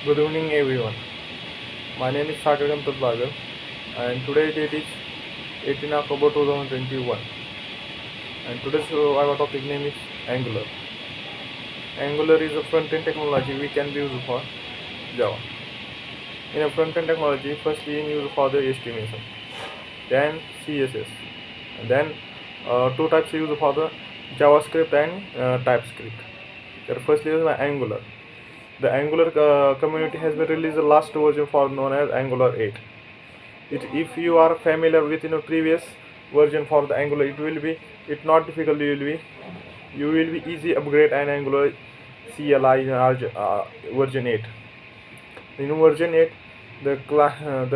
Good evening, everyone. My name is Satyam Tadbagar, and today date is 18 October 2021. And today's our topic name is Angular. Angular is a front-end technology we can use for Java. In a front-end technology, first we use for the HTML, then CSS, and then two types use for the JavaScript and TypeScript. There firstly is Angular. The Angular community has been released the last version for known as Angular 8. If you are familiar with previous version for the Angular, it not difficult. You will be easy upgrade an Angular CLI in version 8. In version 8, the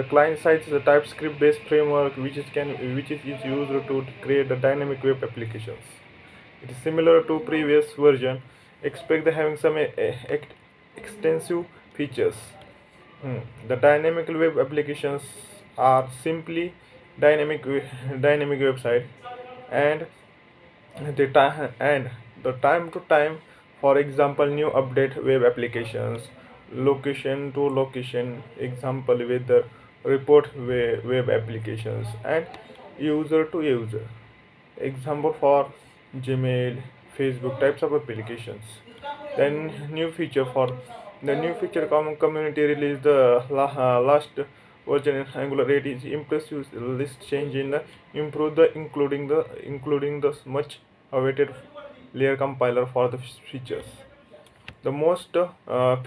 client side is a TypeScript based framework which is used to create the dynamic web applications. It is similar to previous version. Expect the having some extensive features. The dynamic web applications are simply dynamic website, and the time to time, for example, new update web applications, location to location, example with the report web applications, and user to user, example for Gmail, Facebook types of applications. Then new feature community released the last version in Angular 8 is impressive list change in the improve the including the much awaited layer compiler for the features. The most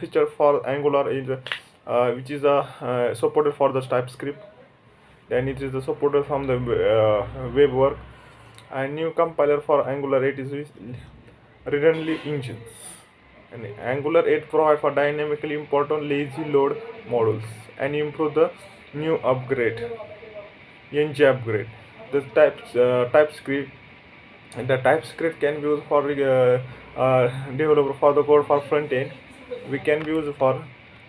feature for Angular is which is supported for the TypeScript. Then it is the supported from the web work, and new compiler for Angular 8 is redundantly engines. And Angular 8 provides for dynamically important lazy load models and improve the new upgrade, upgrade. The TypeScript the TypeScript can be used for developer for the code for front end. We can be used for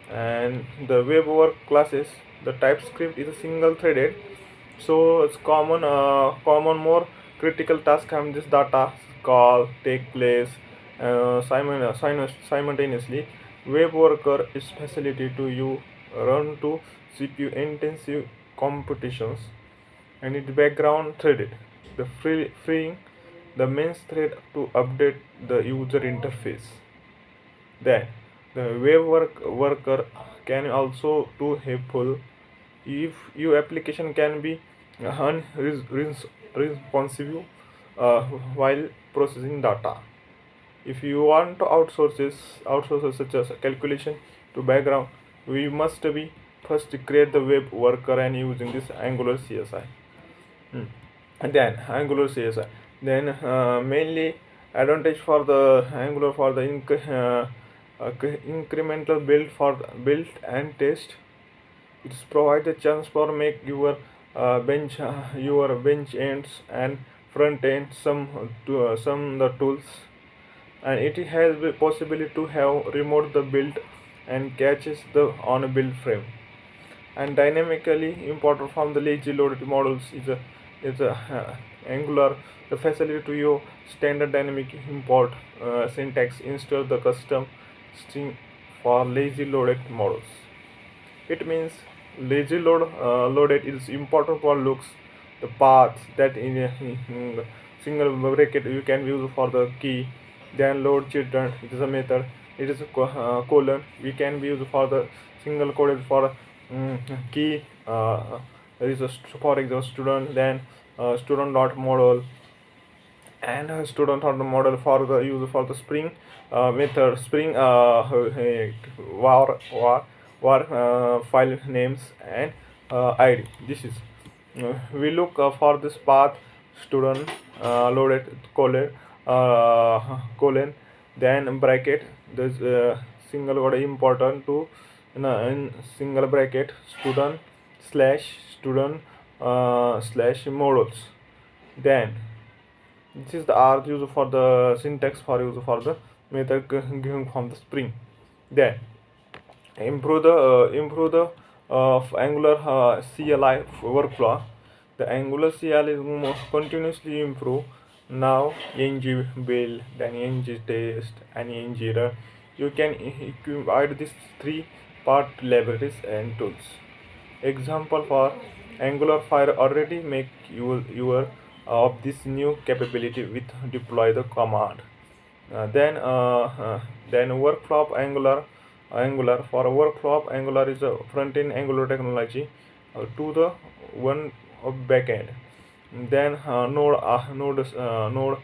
and the web work classes. The TypeScript is a single threaded, so it's common more critical task on this data call take place simultaneously. Web worker is facility to you run to CPU intensive computations, and its background threaded, the freeing the main thread to update the user interface. Then the worker can also do helpful if your application can be unresponsive while processing data. If you want to outsource such as calculation to background, we must be first create the web worker and using this Angular CSI. And then Angular CSI. Then mainly advantage for the Angular for the incremental build and test. It's provide a chance for make your bench ends and front end some the tools, and it has the possibility to have remote the build and catches the on a build frame, and dynamically imported from the lazy loaded models is a Angular the facility to your standard dynamic import syntax instead of the custom string for lazy loaded models. It means loaded is important for looks the paths that in single bracket you can use for the key. Then load children, it is a method. It is a colon, we can be used for the single coded for key. There is a for example student, then student dot model, and student dot model for the use for the spring method spring var file names and id. This is we look for this path student loaded colon, then bracket. This single word important to in single bracket student slash student slash models. Then this is the R used for the syntax for use for the method given from the spring. Then improve the Angular CLI workflow. The Angular CLI is continuously improve. Now ng build, then ng test, and ng run. You can add these three part libraries and tools. Example for Angular Fire already make your of this new capability with deploy the command. Then workflow Angular for workflow Angular is a front-end Angular technology to the one of backend. Then Node.js,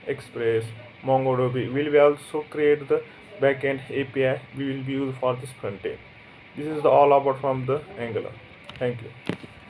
Express, MongoDB will be also create the backend API we will be used for this front end. This is all about from the Angular. Thank you.